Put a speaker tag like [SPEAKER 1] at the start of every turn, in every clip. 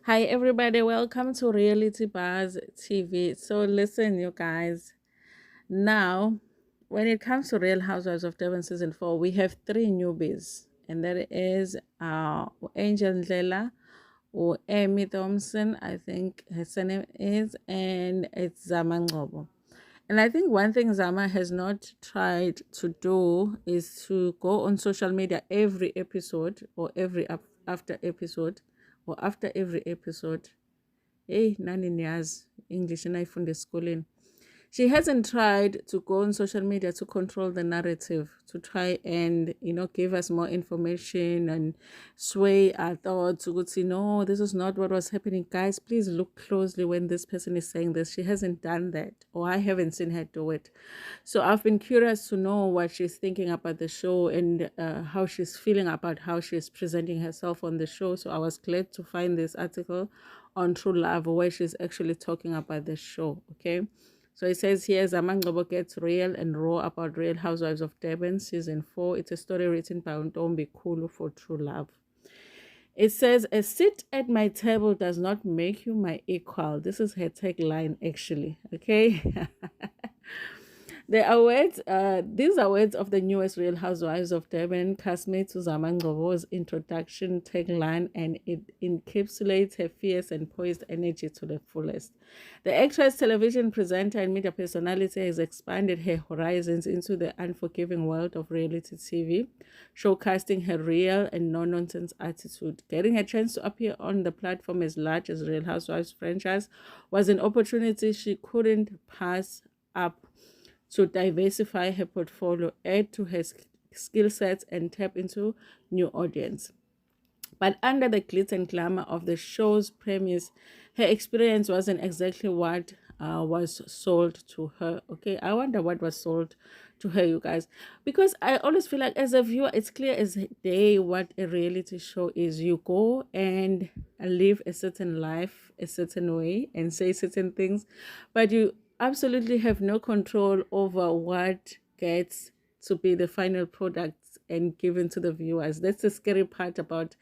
[SPEAKER 1] Hi, everybody. Welcome to Reality Buzz TV. So, listen, you guys. Now, when it comes to Real Housewives of Devon season 4, we have three newbies, and that is Angel Ndlela, or Amy Thompson, I think her surname is, and it's Zama Ngcobo. And I think one thing Zama has not tried to do is to go on social media every episode or after episode or after every episode. Hey, nani niyazi English nayifunde esikoleni. She hasn't tried to go on social media to control the narrative, to try and, give us more information and sway our thoughts. Ukuthi, no, this is not what was happening. Guys, please look closely when this person is saying this. She hasn't done that, or I haven't seen her do it. So I've been curious to know what she's thinking about the show and how she's feeling about how she's presenting herself on the show. So I was glad to find this article on True Love where she's actually talking about the show. Okay. So it says here, Zama Ngcobo gets real and raw about Real Housewives of Durban season 4. It's a story written by Ntombi Khulu for True Love. It says, a seat at my table does not make you my equal. This is her tagline, actually. Okay. These are words of the newest Real Housewives of Durban castmate Zama Ngcobo's introduction tagline, and it encapsulates her fierce and poised energy to the fullest. The actress, television presenter, and media personality has expanded her horizons into the unforgiving world of reality TV, showcasing her real and no-nonsense attitude. Getting a chance to appear on the platform as large as Real Housewives franchise was an opportunity she couldn't pass up to diversify her portfolio, add to her skill sets, and tap into new audience. But under the glitz and glamour of the show's premise, her experience wasn't exactly what was sold to her. Okay, I wonder what was sold to her, you guys, because I always feel like as a viewer, it's clear as day what a reality show is. You go and live a certain life a certain way and say certain things, but you absolutely have no control over what gets to be the final product and given to the viewers. That's the scary part about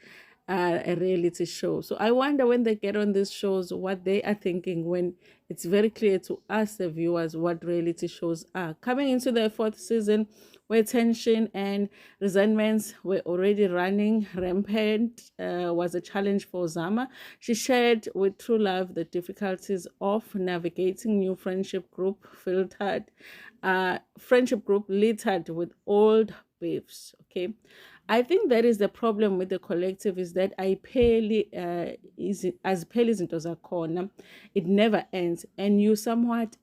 [SPEAKER 1] a reality show. So I wonder when they get on these shows what they are thinking when it's very clear to us, the viewers, what reality shows are. Coming into the fourth season, where tension and resentments were already running rampant, was a challenge for Zama. She shared with True Love the difficulties of navigating new friendship group littered with old beefs. Okay, I think that is the problem with the collective, is that is as pheli izinto zakhona, it never ends, and you somewhat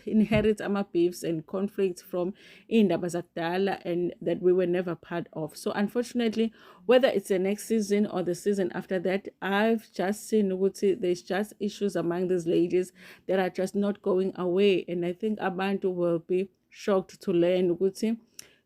[SPEAKER 1] inherit ama beefs and conflicts from indaba zakudala and that we were never part of. So unfortunately, whether it's the next season or the season after that, I've just seen ukuthi there's just issues among these ladies that are just not going away, and I think abantu will be shocked to learn ukuthi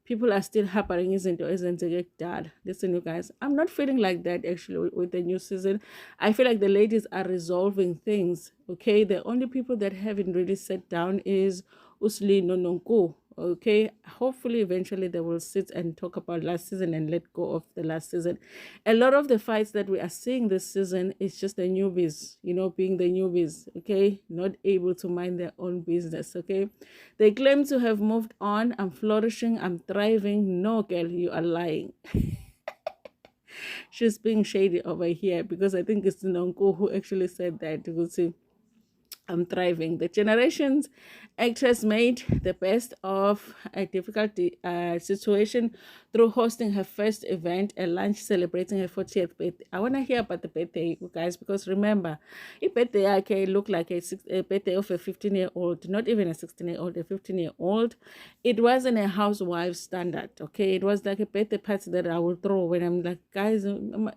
[SPEAKER 1] people are still harboring izinto ezenzeke kudala. Listen, you guys, I'm not feeling like that actually with the new season. I feel like the ladies are resolving things. Okay, the only people that haven't really sat down is Usli Nononko. Okay, hopefully eventually they will sit and talk about last season and let go of the last season. A lot of the fights that we are seeing this season is just the newbies, being the newbies, okay, not able to mind their own business. Okay, they claim to have moved on. I'm flourishing, I'm thriving. No, girl, you are lying. She's being shady over here, because I think it's Nonko who actually said that. You will see, I'm thriving. The generation's actress made the best of a difficult situation through hosting her first event, a lunch celebrating her 40th birthday. I want to hear about the birthday, you guys, because remember, if birthday looked like a birthday of a 15-year-old, not even a 16-year-old, a 15-year-old. It wasn't a housewife standard, okay? It was like a birthday party that I will throw when I'm like, guys, bangan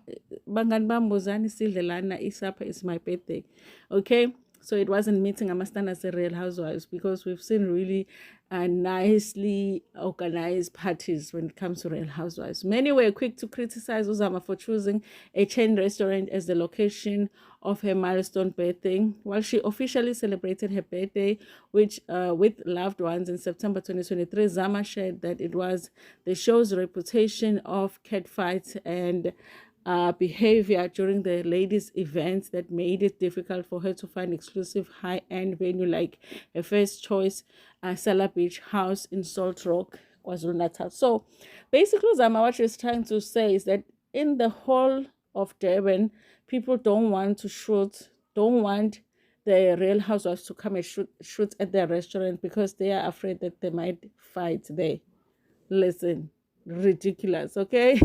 [SPEAKER 1] bambuzani sildelana, isapa is my birthday, okay? So it wasn't meeting a standards as Real Housewives, because we've seen really nicely organized parties when it comes to Real Housewives. Many were quick to criticize Uzama for choosing a chain restaurant as the location of her milestone birthday. While she officially celebrated her birthday with loved ones in September 2023, Zama shared that it was the show's reputation of catfights and behavior during the ladies' events that made it difficult for her to find exclusive high-end venue like her first choice, Sala Beach House in Salt Rock, KwaZulu-Natal. So basically, Zama, what she's trying to say is that in the whole of Durban, people don't want to shoot, don't want the Real Housewives to come and shoot at their restaurant because they are afraid that they might fight there. Listen, ridiculous, okay?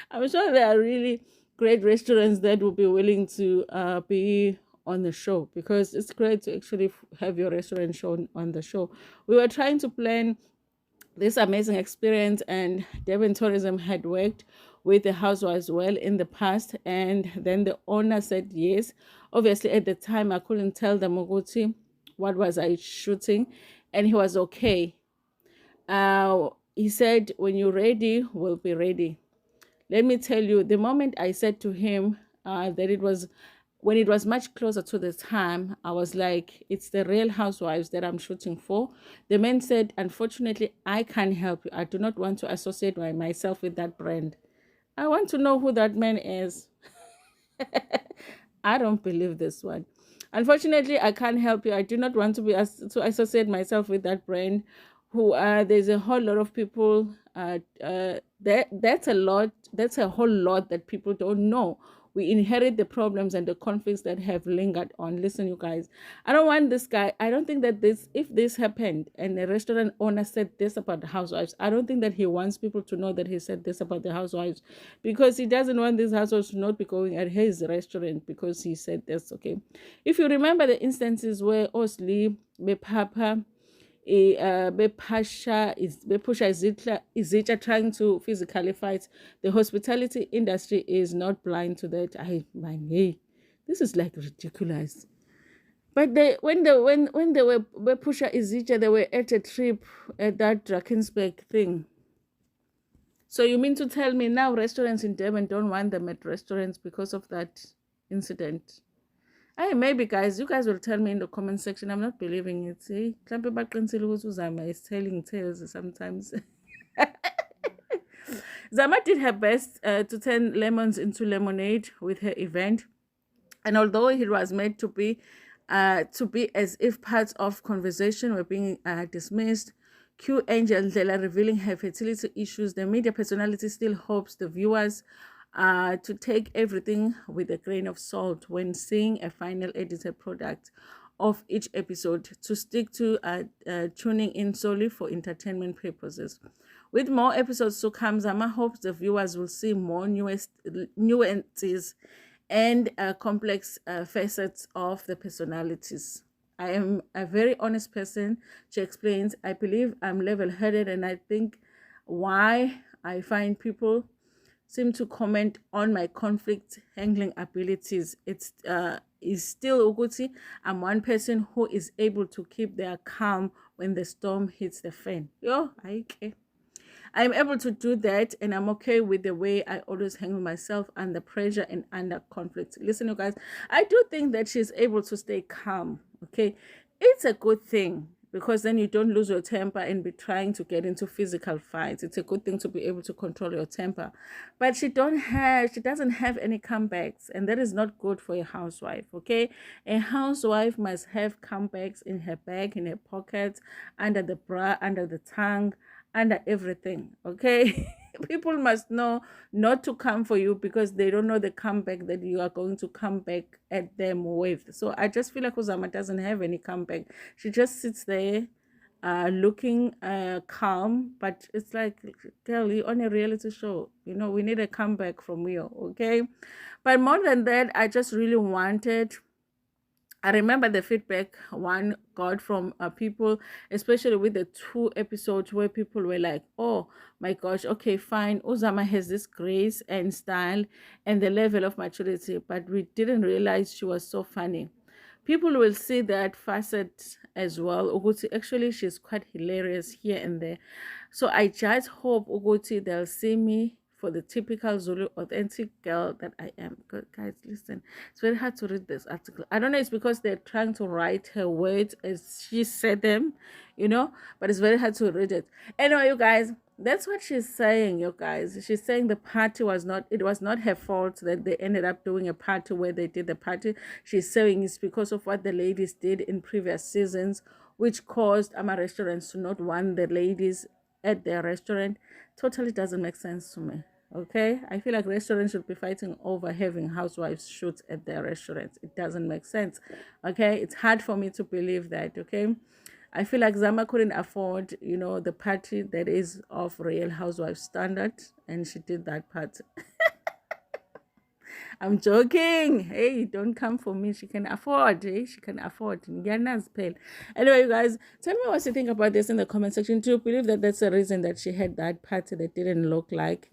[SPEAKER 1] I'm sure there are really great restaurants that will be willing to be on the show, because it's great to actually have your restaurant shown on the show. We were trying to plan this amazing experience, and Devon Tourism had worked with the housewives well in the past, and then the owner said yes. Obviously at the time I couldn't tell them Moguti what was I shooting, and he was okay. He said, when you're ready, we'll be ready. Let me tell you, the moment I said to him that it was, when it was much closer to the time, I was like, it's the Real Housewives that I'm shooting for. The man said, unfortunately, I can't help you. I do not want to associate myself with that brand. I want to know who that man is. I don't believe this one. Unfortunately, I can't help you. I do not want to be to associate myself with that brand. Who there's a whole lot of people. That's a lot. That's a whole lot that people don't know. We inherit the problems and the conflicts that have lingered on. Listen, you guys, I don't want this guy. I don't think that if this happened and the restaurant owner said this about the housewives, I don't think that he wants people to know that he said this about the housewives, because he doesn't want these housewives to not be going at his restaurant because he said this, okay? If you remember the instances where Osli, Bepapa, Bepusha Izitra trying to physically fight. The hospitality industry is not blind to that. Hey, this is like ridiculous. But when they were Bepusha Izitra, they were at a trip at that Drakensberg thing. So you mean to tell me now restaurants in Durban don't want them at restaurants because of that incident? Hey, maybe guys, you guys will tell me in the comment section. I'm not believing it. See, Zama is telling tales sometimes. Zama did her best to turn lemons into lemonade with her event, and although it was made to be as if parts of conversation were being dismissed, Q Angel Ndlela revealing her fertility issues, the media personality still hopes the viewers to take everything with a grain of salt when seeing a final edited product of each episode, to stick to tuning in solely for entertainment purposes. With more episodes to come, Zama hopes the viewers will see more nuances and complex facets of the personalities. I am a very honest person, she explains. I believe I'm level-headed, and I think why I find people seem to comment on my conflict handling abilities. It's is still Uguti. I'm one person who is able to keep their calm when the storm hits the fan. Yo, okay. I'm able to do that, and I'm okay with the way I always handle myself under pressure and under conflict. Listen, you guys, I do think that she's able to stay calm, okay? It's a good thing, because then you don't lose your temper and be trying to get into physical fights. It's a good thing to be able to control your temper. But she doesn't have any comebacks, and that is not good for a housewife, okay? A housewife must have comebacks in her bag, in her pockets, under the bra, under the tongue, under everything, okay? People must know not to come for you because they don't know the comeback that you are going to come back at them with. So I just feel like Uzama doesn't have any comeback. She just sits there looking calm, but it's like, girl, you're on a reality show. You know, we need a comeback from you, okay? But more than that, I just really wanted, I remember the feedback one got from people, especially with the 2 episodes where people were like, oh my gosh, okay, fine, Uzama has this grace and style and the level of maturity, but we didn't realize she was so funny. People will see that facet as well. Uguti, actually, she's quite hilarious here and there. So I just hope, Uguti, they'll see me for the typical Zulu authentic girl that I am. Good guys, listen, it's very hard to read this article. I don't know, it's because they're trying to write her words as she said them, you know, but it's very hard to read it. Anyway, you guys, that's what she's saying, you guys. She's saying the party was not, it was not her fault that they ended up doing a party where they did the party. She's saying it's because of what the ladies did in previous seasons, which caused restaurants to not want the ladies at their restaurant. Totally doesn't make sense to me. Okay, I feel like restaurants should be fighting over having housewives shoot at their restaurants. It doesn't make sense. Okay, it's hard for me to believe that. Okay, I feel like Zama couldn't afford, you know, the party that is of Real Housewives standard, and she did that party. I'm joking. Hey, don't come for me. She can afford. She can afford. Anyway, you guys, tell me what you think about this in the comment section. Do you believe that that's the reason that she had that party that didn't look like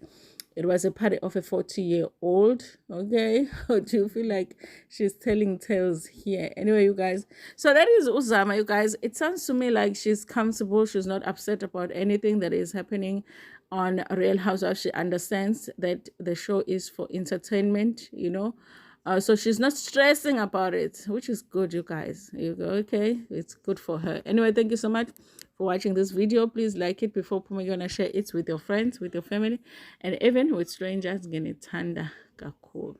[SPEAKER 1] it was a party of a 40-year-old? Okay. Or do you feel like she's telling tales here? Anyway, you guys, so that is Uzama, you guys. It sounds to me like she's comfortable. She's not upset about anything that is happening on Real Housewives. She understands that the show is for entertainment, you know. So she's not stressing about it, which is good, you guys. You go, okay, it's good for her. Anyway, thank you so much for watching this video. Please like it before you're gonna share it with your friends, with your family, and even with strangers. Tanda kakulu.